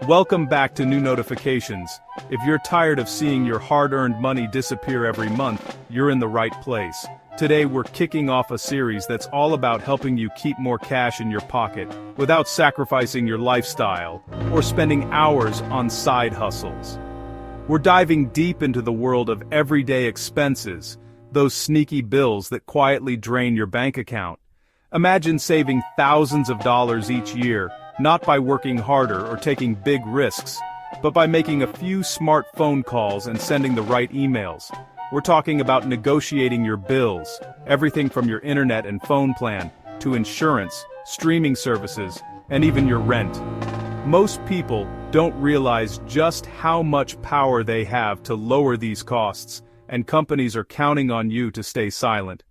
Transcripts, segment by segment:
Welcome back to New Notifications. If you're tired of seeing your hard-earned money disappear every month, you're in the right place. Today we're kicking off a series that's all about helping you keep more cash in your pocket without sacrificing your lifestyle or spending hours on side hustles. We're diving deep into the world of everyday expenses, those sneaky bills that quietly drain your bank account. Imagine saving thousands of dollars each year, not by working harder or taking big risks, but by making a few smart phone calls and sending the right emails. We're talking about negotiating your bills, everything from your internet and phone plan, to insurance, streaming services, and even your rent. Most people don't realize just how much power they have to lower these costs, and companies are counting on you to stay silent.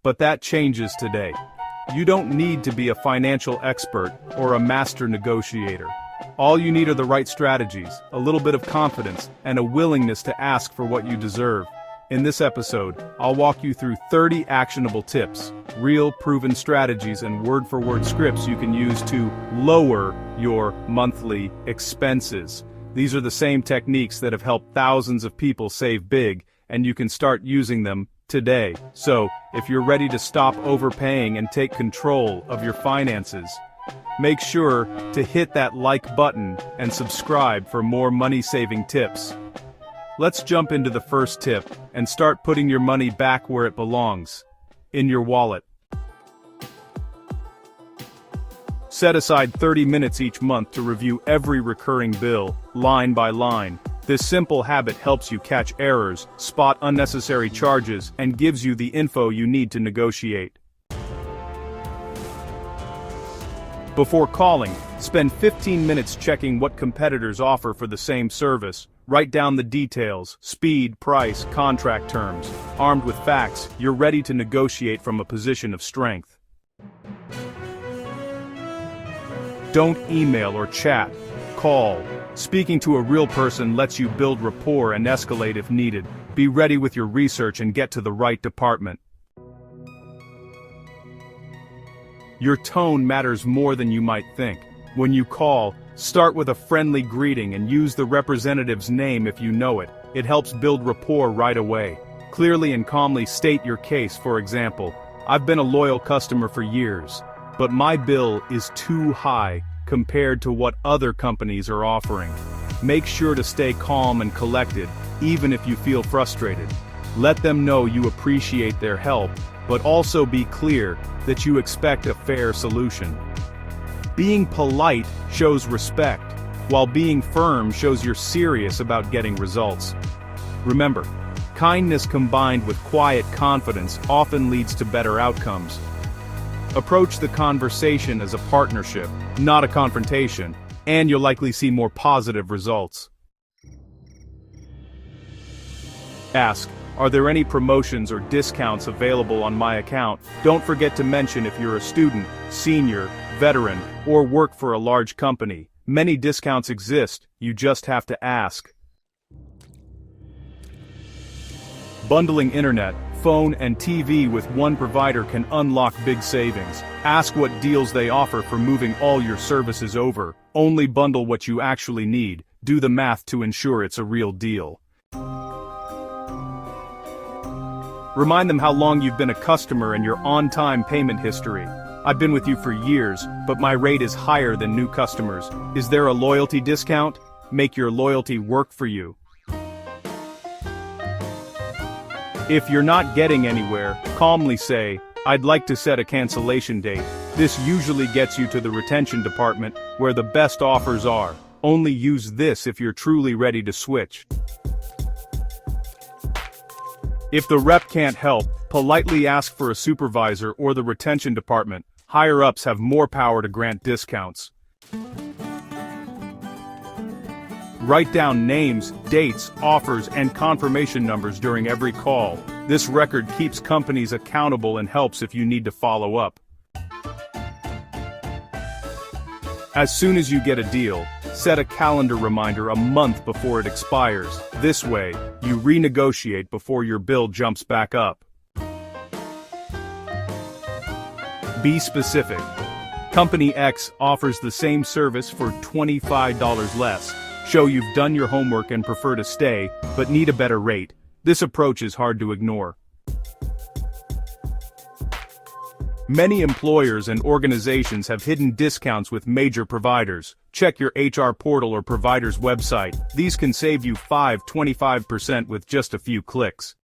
But that changes today. You don't need to be a financial expert or a master negotiator. All you need are the right strategies, a little bit of confidence, and a willingness to ask for what you deserve. In this episode, I'll walk you through 30 actionable tips, real proven strategies and word-for-word scripts you can use to lower your monthly expenses. These are the same techniques that have helped thousands of people save big, and you can start using them today. So, if you're ready to stop overpaying and take control of your finances, make sure to hit that like button and subscribe for more money-saving tips. Let's jump into the first tip and start putting your money back where it belongs, in your wallet. Set aside 30 minutes each month to review every recurring bill, line by line. This simple habit helps you catch errors, spot unnecessary charges, and gives you the info you need to negotiate. Before calling, spend 15 minutes checking what competitors offer for the same service. Write down the details, speed, price, contract terms. Armed with facts, you're ready to negotiate from a position of strength. Don't email or chat. Call. Speaking to a real person lets you build rapport and escalate if needed. Be ready with your research and get to the right department. Your tone matters more than you might think. When you call, start with a friendly greeting and use the representative's name if you know it. It helps build rapport right away. Clearly and calmly state your case. For example, "I've been a loyal customer for years, but my bill is too high compared to what other companies are offering." Make sure to stay calm and collected, even if you feel frustrated. Let them know you appreciate their help, but also be clear that you expect a fair solution. Being polite shows respect, while being firm shows you're serious about getting results. Remember, kindness combined with quiet confidence often leads to better outcomes. Approach the conversation as a partnership, not a confrontation, and you'll likely see more positive results. Ask, "Are there any promotions or discounts available on my account?" Don't forget to mention if you're a student, senior, veteran, or work for a large company. Many discounts exist, you just have to ask. Bundling internet, phone, and TV with one provider can unlock big savings. Ask what deals they offer for moving all your services over. Only bundle what you actually need. Do the math to ensure it's a real deal. Remind them how long you've been a customer and your on-time payment history. "I've been with you for years, but my rate is higher than new customers. Is there a loyalty discount?" Make your loyalty work for you. If you're not getting anywhere, calmly say, "I'd like to set a cancellation date." This usually gets you to the retention department, where the best offers are. Only use this if you're truly ready to switch. If the rep can't help, politely ask for a supervisor or the retention department. Higher-ups have more power to grant discounts. Write down names, dates, offers, and confirmation numbers during every call. This record keeps companies accountable and helps if you need to follow up. As soon as you get a deal, set a calendar reminder a month before it expires. This way, you renegotiate before your bill jumps back up. Be specific. Company X offers the same service for $25 less. Show you've done your homework and prefer to stay, but need a better rate. This approach is hard to ignore. Many employers and organizations have hidden discounts with major providers. Check your HR portal or provider's website. These can save you 25% with just a few clicks.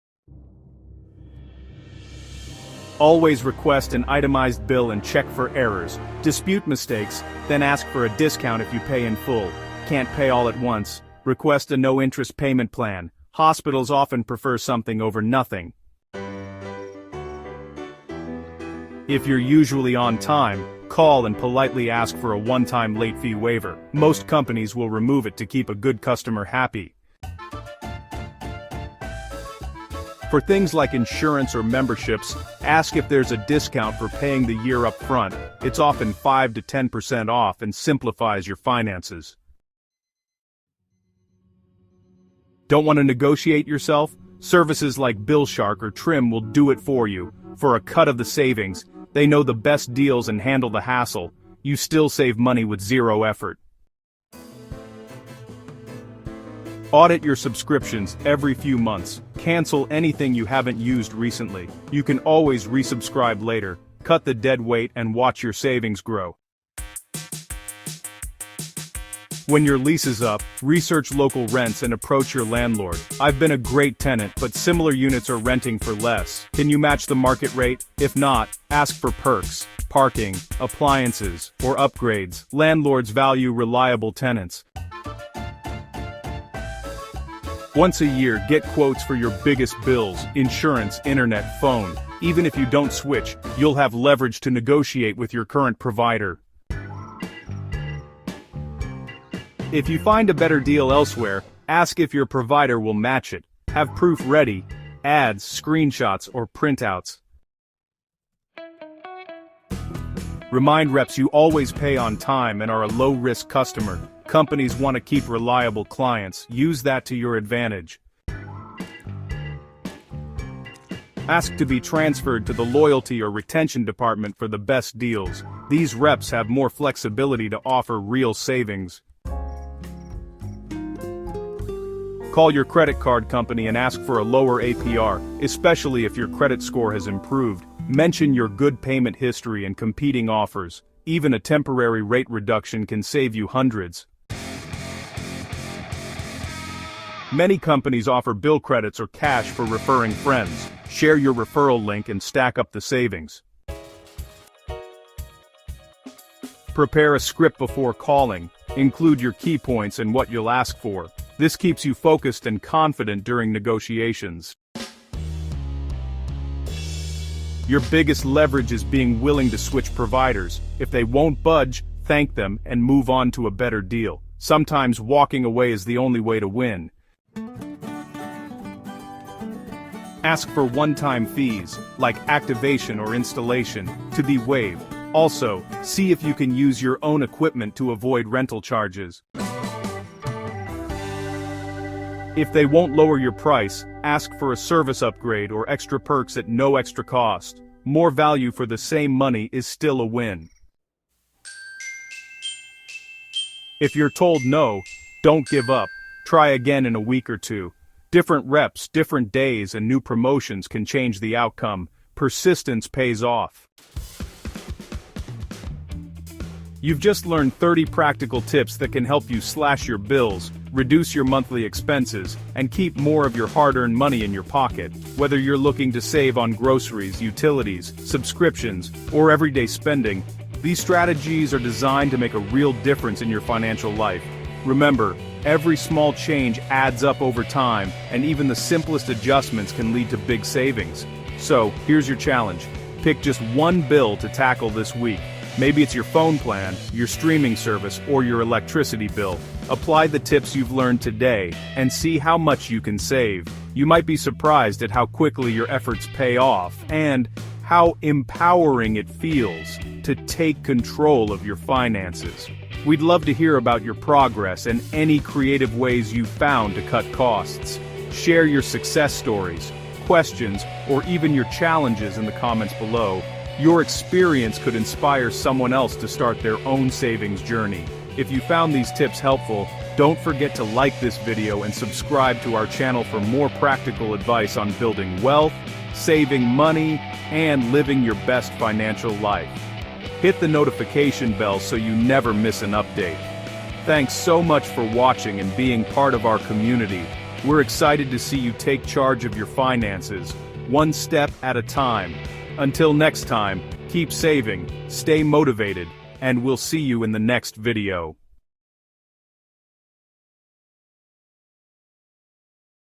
Always request an itemized bill and check for errors. Dispute mistakes, then ask for a discount if you pay in full. Can't pay all at once? Request a no-interest payment plan. Hospitals often prefer something over nothing. If you're usually on time, call and politely ask for a one-time late fee waiver. Most companies will remove it to keep a good customer happy. For things like insurance or memberships, ask if there's a discount for paying the year up front. It's often 5 to 10% off and simplifies your finances. Don't want to negotiate yourself? Services like BillShark or Trim will do it for you. For a cut of the savings, they know the best deals and handle the hassle. You still save money with zero effort. Audit your subscriptions every few months. Cancel anything you haven't used recently. You can always resubscribe later. Cut the dead weight and watch your savings grow. When your lease is up, research local rents and approach your landlord. I've been a great tenant, but similar units are renting for less. Can you match the market rate? If not, ask for perks, parking, appliances, or upgrades. Landlords value reliable tenants. Once a year, get quotes for your biggest bills: insurance, internet, phone. Even if you don't switch, you'll have leverage to negotiate with your current provider. If you find a better deal elsewhere, ask if your provider will match it. Have proof ready: ads, screenshots, or printouts. Remind reps you always pay on time and are a low-risk customer. Companies want to keep reliable clients. Use that to your advantage. Ask to be transferred to the loyalty or retention department for the best deals. These reps have more flexibility to offer real savings. Call your credit card company and ask for a lower APR, especially if your credit score has improved. Mention your good payment history and competing offers. Even a temporary rate reduction can save you hundreds. Many companies offer bill credits or cash for referring friends. Share your referral link and stack up the savings. Prepare a script before calling. Include your key points and what you'll ask for. This keeps you focused and confident during negotiations. Your biggest leverage is being willing to switch providers. If they won't budge, thank them and move on to a better deal. Sometimes walking away is the only way to win. Ask for one-time fees, like activation or installation, to be waived. Also, see if you can use your own equipment to avoid rental charges. If they won't lower your price, ask for a service upgrade or extra perks at no extra cost. More value for the same money is still a win. If you're told no, don't give up. Try again in a week or two. Different reps, different days, and new promotions can change the outcome. Persistence pays off. You've just learned 30 practical tips that can help you slash your bills, reduce your monthly expenses, and keep more of your hard-earned money in your pocket. Whether you're looking to save on groceries, utilities, subscriptions, or everyday spending, these strategies are designed to make a real difference in your financial life. Remember, every small change adds up over time, and even the simplest adjustments can lead to big savings. So, here's your challenge. Pick just one bill to tackle this week. Maybe it's your phone plan, your streaming service, or your electricity bill. Apply the tips you've learned today, and see how much you can save. You might be surprised at how quickly your efforts pay off, and how empowering it feels to take control of your finances. We'd love to hear about your progress and any creative ways you've found to cut costs. Share your success stories, questions, or even your challenges in the comments below. Your experience could inspire someone else to start their own savings journey. If you found these tips helpful, don't forget to like this video and subscribe to our channel for more practical advice on building wealth, saving money, and living your best financial life. Hit the notification bell so you never miss an update. Thanks so much for watching and being part of our community. We're excited to see you take charge of your finances, one step at a time. Until next time, keep saving, stay motivated, and we'll see you in the next video.